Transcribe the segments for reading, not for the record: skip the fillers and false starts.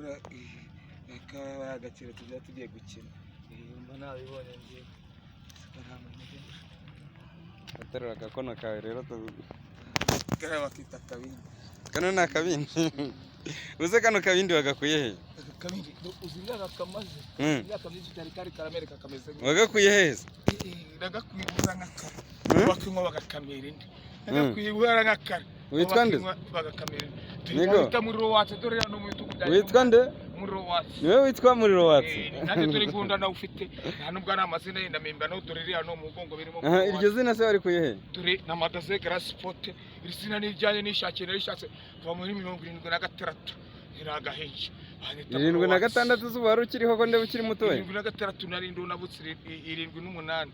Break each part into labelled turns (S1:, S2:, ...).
S1: kugura agakira tujya tugiye gukina mba nabibonye ngiye
S2: aterura agakono kawe rero
S1: kare bakita kabindi
S2: kano ni akabindi uze kano kabindi wagakuye he
S1: kabindi uzinga gakamaze imyaka myinshi cyari kari karamere kakameze
S2: wagakuye he
S1: ndagakuye nk'akara bakinywa bagakamera indi ndagakuye nk'akara
S2: witwa nde
S1: bagakamera
S2: nigo
S1: wita Muriro Watsi dore hano mu bitugu bya
S2: witwa nde
S1: Muriro Watsi
S2: niwe witwa Muriro Watsi
S1: nanjye turi gunda nawe ufite nta nubwo ari amazina yenda memba no dore iri hano mu mugongo birimo
S2: iryo zina se warikuye he
S1: turi na Magaze Grass Sport iri zina nijyanye n'ishakire rishatse kuva muri 76 iragaheje
S2: 76 zuba wari ukiriho ko ndebe ukiri mutoya
S1: 76 narindi unabutse 78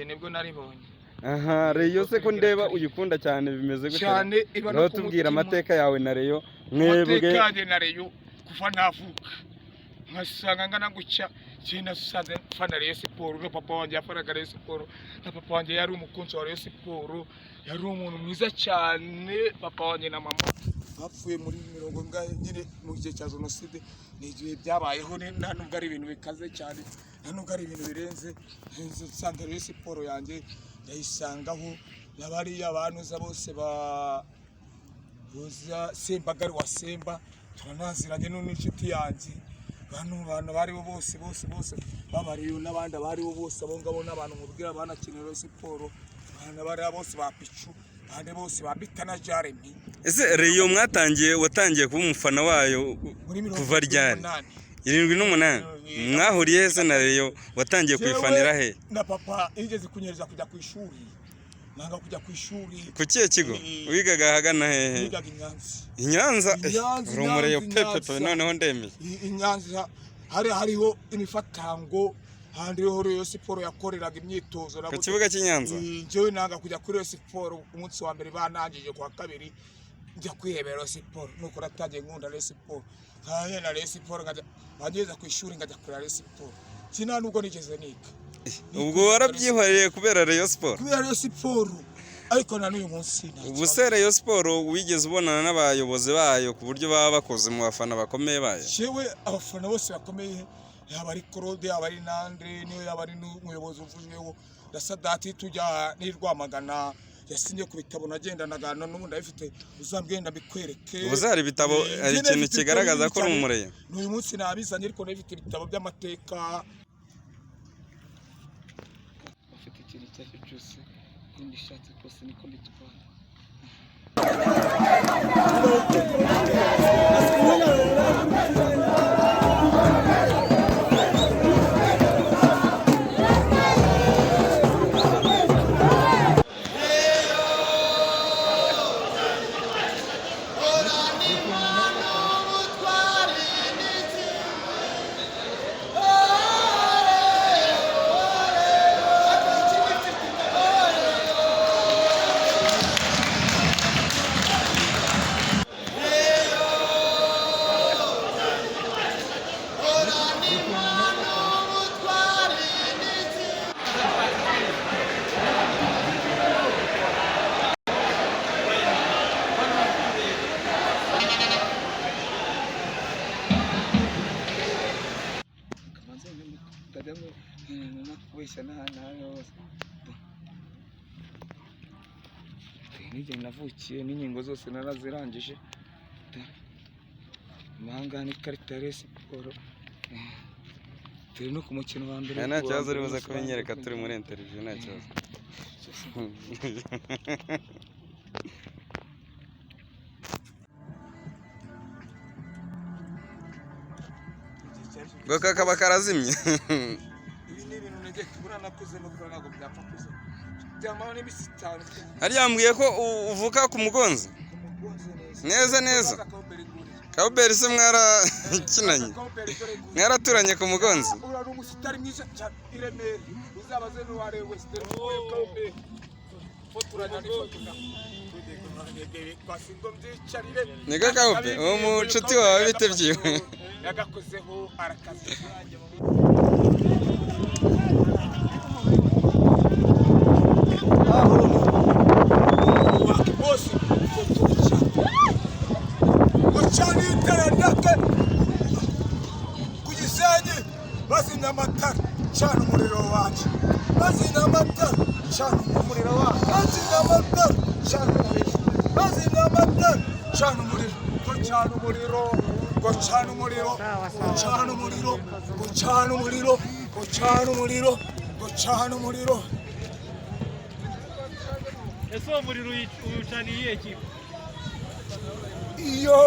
S1: nibwo naribonye
S2: aha Reyo se ko ndeba uyikunda cyane bimeze gute
S1: cyane
S2: no tubwira amateka yawe na Reyo mwebwe
S1: amateka na Reyo kuva navuka nkasanga ngana gucya cyina saze fana Reyo Sport no papa wanjye yafaraga Reyo Sport na papa wanjye yari umukunzi wa Reyo Sport yari umuntu mwiza cyane papa wanjye na mama bapfuye muri 70 nyine mu gihe cya jenoside n'igihe byabayeho nta nubwo ari ibintu bikaze cyane nta nubwo ari ibintu birenze nsanga Reyo Sport yanjye yayisangaho yabari abanuza bose ba Roza Sembagari wa Semba turanaziranye n'inshuti yanjye bantu bari bose babariyo n'abandi bari bose abo ngabo n'abantu mubwira banakinira Reyo Sport bana bari bose ba Pichu bande bose babita na Jeremy
S2: ese Reyo watangiye kuba umufana wayo kuva ryari 78 mwahuriye se na Reyo watangiye kwifanira he
S1: na papa igeze kunyereza kujya ku ishuri nanga kujya ku ishuri
S2: ku kiye kigo wigaga hagana hehe
S1: wigaga
S2: Inyanza Reyo pepe noneho ndemeye
S1: Inyanza hariho imifatango handiho Reyo Sport yakoreraga imyitozo
S2: ku kibuga cy'Inyanza
S1: jewe nanga kujya kuri Reyo Sport umunsi wa mbere banangije kwa kabiri njya kwihebera Reyo Sport nuko ratangiye nkunda Reyo Sport haye na Reyo Sport ngageza ku ishuri ngajya kuri Reyo Sport kina nubwo nigeze nika
S2: ubwo warabyihoreye kubera Reyo Sport
S1: ariko na n'uyu munsi
S2: ubu se Reyo Sport wigeze ubonana n'abayobozi bayo ku buryo baba bakoze mu bafana bakomeye bayo
S1: jewe abafana bose bakomeye yaba ari Claude yaba ari Nandre niyo yaba ari n'umuyobozi uvuzweho na Sadati tujya n'Irwamagana yasinye ku bitabo nagendanaga n'ubu ndabifite uzambwenda bikwereke
S2: ubu zari bitabo ari ikintu kigaragaza ko uri umureyo
S1: n'uyu munsi nabizanye ariko ndabifite ibitabo by'amateka afite ikintu cyose cyose indi shatse kose niko mbitwara nige navukiye n'inkingo zose narazirangije mahanga ni karita Reyo Sport turi no ku mukino wa mbere
S2: nta kibazo uri buze kubinyereka turi muri interview nta kibazo ngo kakaba karazimye
S1: ibi ni ibintu nege kubura nakuze no kubura nago byapfa kuze byamana n'ibisitani
S2: hari yambwiye ko uvuka ku Mugonzi neza Kaberi se mwarakinanye mwaraturanye ku Mugonzi
S1: urari umusitari mwiza cyane Iremere uzabaze n'uware wese Kaberi foturanya n'ifotura
S2: niga Kabe uwo mucuti wawe bite byiwe
S1: yagakozeho arakaze amatara cana umuriro wanjye bazina amatara cana umuriro wanjye bazina amatara cana umuriro bazina amatara cana umuriro gucana umuriro gucana umuriro gucana umuriro gucana umuriro gucana umuriro gucana umuriro.
S3: Ese uwo muriro uwucaniye iki?
S1: Iyo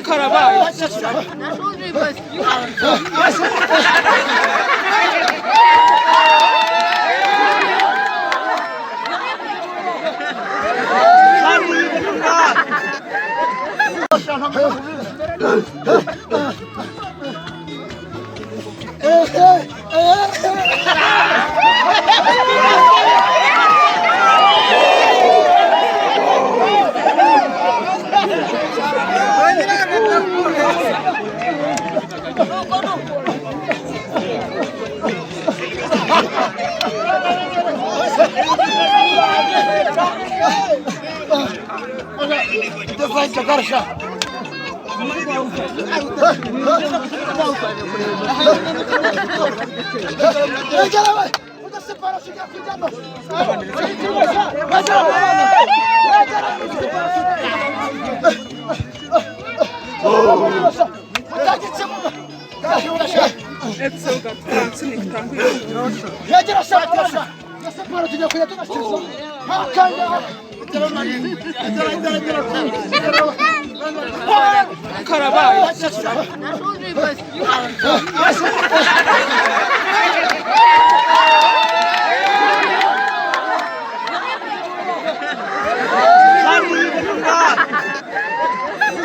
S3: Karabaye.